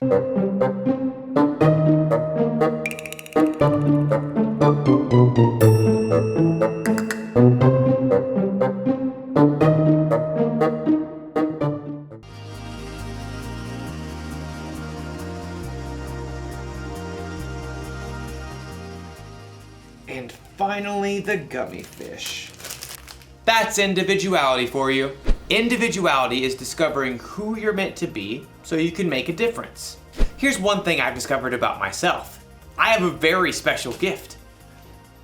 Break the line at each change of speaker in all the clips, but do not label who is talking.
And finally, the gummy fish. That's individuality for you. Individuality is discovering who you're meant to be so you can make a difference. Here's one thing I've discovered about myself. I have a very special gift.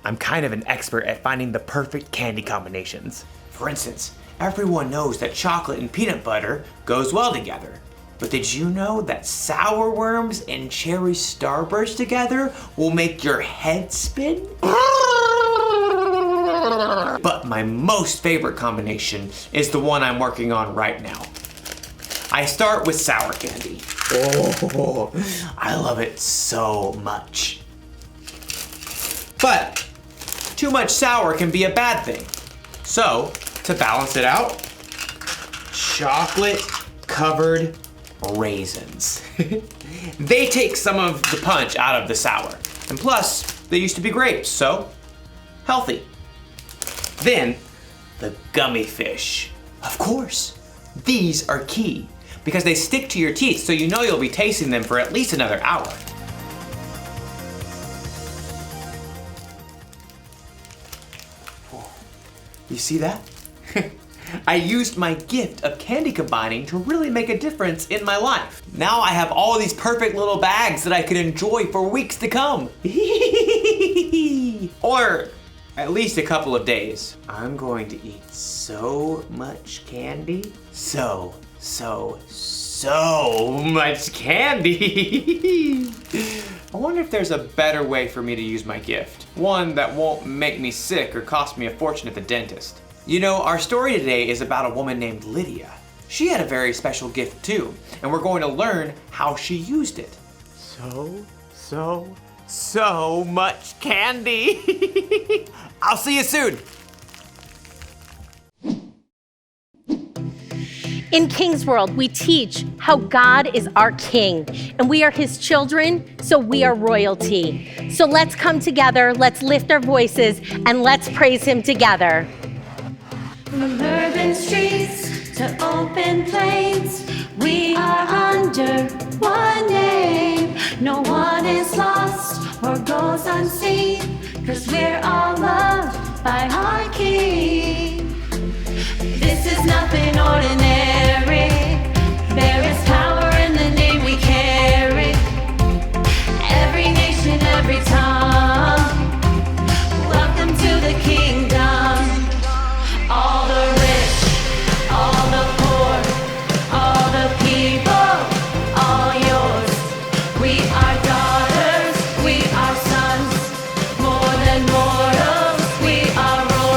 I'm kind of an expert at finding the perfect candy combinations. For instance, everyone knows that chocolate and peanut butter goes well together. But did you know that sour worms and cherry starburst together will make your head spin? But my most favorite combination is the one I'm working on right now. I start with sour candy. Oh, I love it so much. But too much sour can be a bad thing. So, to balance it out, chocolate covered raisins. They take some of the punch out of the sour. And plus, they used to be grapes, so healthy. Then, the gummy fish. Of course, these are key because they stick to your teeth, so you know you'll be tasting them for at least another hour. You see that? I used my gift of candy combining to really make a difference in my life. Now I have all these perfect little bags that I can enjoy for weeks to come. Or at least a couple of days. I'm going to eat so much candy. So much candy. I wonder if there's a better way for me to use my gift. One that won't make me sick or cost me a fortune at the dentist. You know, our story today is about a woman named Lydia. She had a very special gift too, and we're going to learn how she used it. So much candy. I'll see you soon.
In King's World, we teach how God is our King, and we are His children, so we are royalty. So let's come together, let's lift our voices, and let's praise Him together.
From urban streets to open plains, we are under one name. No one is lost or goes unseen, 'cause we're all loved by our King. This is nothing ordinary. There is power in the name we carry. Every nation, every tongue, welcome to the kingdom. All the rich, all the poor, all the people, all yours. We are daughters, we are sons, more than mortals, we are royal.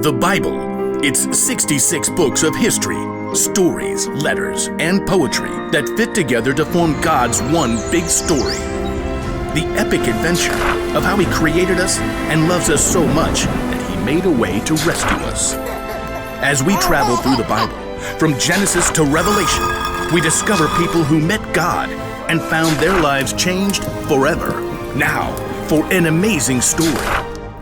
The Bible. It's 66 books of history, stories, letters, and poetry that fit together to form God's one big story. The epic adventure of how He created us and loves us so much that He made a way to rescue us. As we travel through the Bible, from Genesis to Revelation, we discover people who met God and found their lives changed forever. Now, for an amazing story,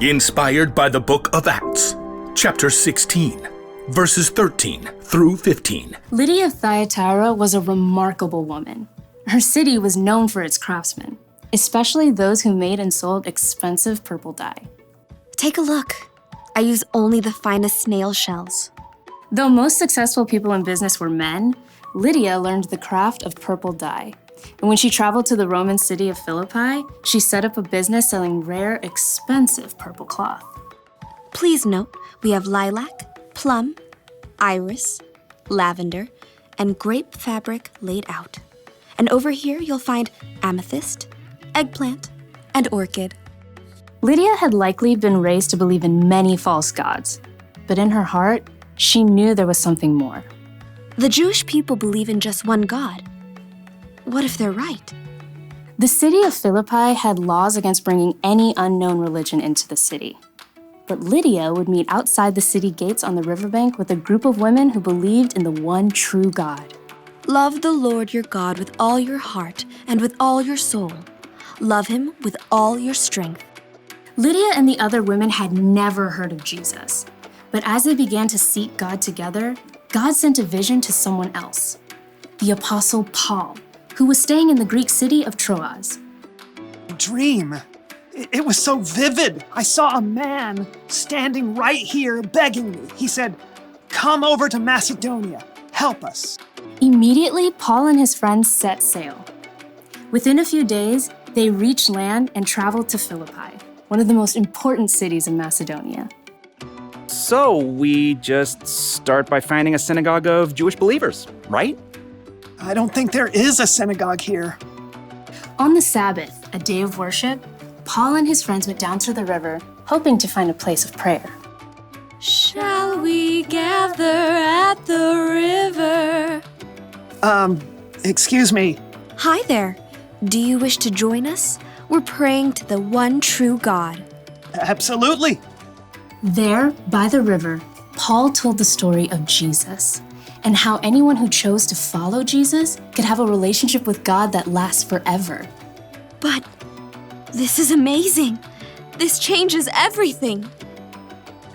inspired by the book of Acts, chapter 16, verses 13 through 15.
Lydia of Thyatira was a remarkable woman. Her city was known for its craftsmen, especially those who made and sold expensive purple dye.
Take a look. I use only the finest snail shells.
Though most successful people in business were men, Lydia learned the craft of purple dye. And when she traveled to the Roman city of Philippi, she set up a business selling rare, expensive purple cloth.
Please note, we have lilac, plum, iris, lavender, and grape fabric laid out. And over here you'll find amethyst, eggplant, and orchid.
Lydia had likely been raised to believe in many false gods, but in her heart, she knew there was something more.
The Jewish people believe in just one God. What if they're right?
The city of Philippi had laws against bringing any unknown religion into the city. But Lydia would meet outside the city gates on the riverbank with a group of women who believed in the one true God.
Love the Lord your God with all your heart and with all your soul. Love Him with all your strength.
Lydia and the other women had never heard of Jesus. But as they began to seek God together, God sent a vision to someone else, the Apostle Paul, who was staying in the Greek city of Troas.
Dream. It was so vivid. I saw a man standing right here begging me. He said, "Come over to Macedonia. Help us."
Immediately, Paul and his friends set sail. Within a few days, they reached land and traveled to Philippi, one of the most important cities in Macedonia.
So we just start by finding a synagogue of Jewish believers, right?
I don't think there is a synagogue here.
On the Sabbath, a day of worship, Paul and his friends went down to the river, hoping to find a place of prayer.
Shall we gather at the river?
Excuse me.
Hi there. Do you wish to join us? We're praying to the one true God.
Absolutely.
There, by the river, Paul told the story of Jesus and how anyone who chose to follow Jesus could have a relationship with God that lasts forever.
But this is amazing. This changes everything.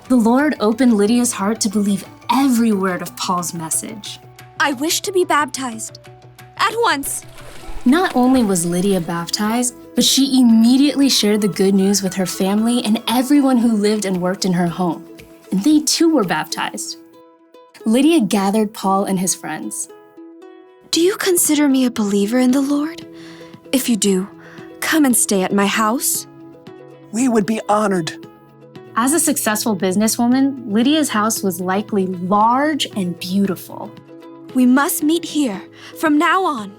The Lord opened Lydia's heart to believe every word of Paul's message.
I wish to be baptized. At once.
Not only was Lydia baptized, but she immediately shared the good news with her family and everyone who lived and worked in her home. And they too were baptized. Lydia gathered Paul and his friends.
Do you consider me a believer in the Lord? If you do, come and stay at my house.
We would be honored.
As a successful businesswoman, Lydia's house was likely large and beautiful.
We must meet here from now on.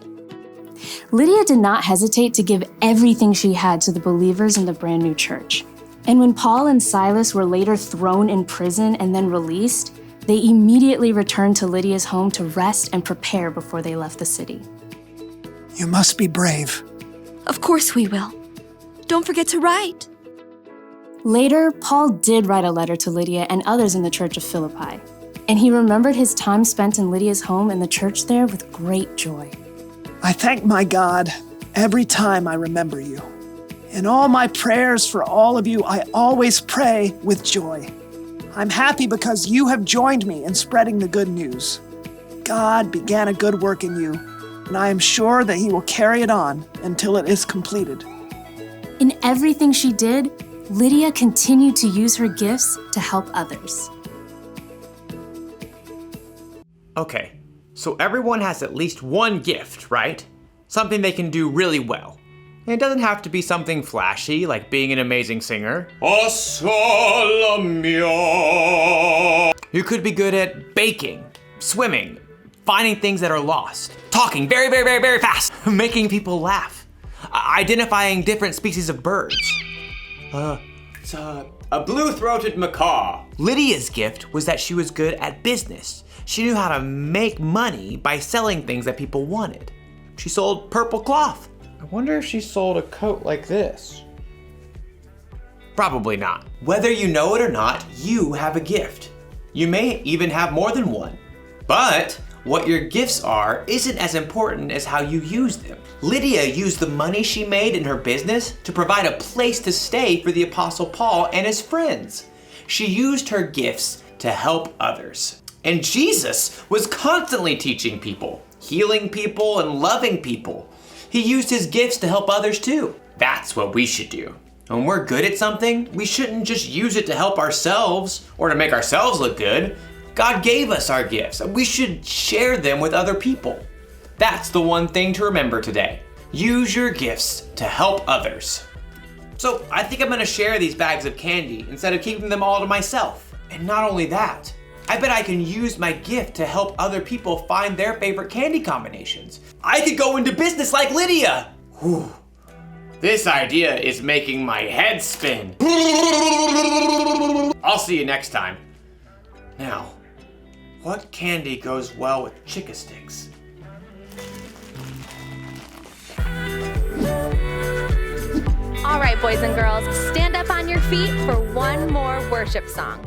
Lydia did not hesitate to give everything she had to the believers in the brand new church. And when Paul and Silas were later thrown in prison and then released, they immediately returned to Lydia's home to rest and prepare before they left the city.
You must be brave.
Of course we will. Don't forget to write.
Later, Paul did write a letter to Lydia and others in the church of Philippi, and he remembered his time spent in Lydia's home and the church there with great joy.
I thank my God every time I remember you. In all my prayers for all of you, I always pray with joy. I'm happy because you have joined me in spreading the good news. God began a good work in you, and I am sure that He will carry it on until it is completed.
In everything she did, Lydia continued to use her gifts to help others.
Okay, so everyone has at least one gift, right? Something they can do really well. And it doesn't have to be something flashy, like being an amazing singer. You could be good at baking, swimming, finding things that are lost, talking very, very, very, very fast, making people laugh, identifying different species of birds. a blue-throated macaw. Lydia's gift was that she was good at business. She knew how to make money by selling things that people wanted. She sold purple cloth. I wonder if she sold a coat like this. Probably not. Whether you know it or not, you have a gift. You may even have more than one. But what your gifts are isn't as important as how you use them. Lydia used the money she made in her business to provide a place to stay for the Apostle Paul and his friends. She used her gifts to help others. And Jesus was constantly teaching people, healing people, and loving people. He used his gifts to help others too. That's what we should do. When we're good at something, we shouldn't just use it to help ourselves or to make ourselves look good. God gave us our gifts, and we should share them with other people. That's the one thing to remember today. Use your gifts to help others. So I think I'm gonna share these bags of candy instead of keeping them all to myself. And not only that, I bet I can use my gift to help other people find their favorite candy combinations. I could go into business like Lydia. Whew. This idea is making my head spin. I'll see you next time. Now, what candy goes well with Chick-a sticks?
All right, boys and girls, stand up on your feet for one more worship song.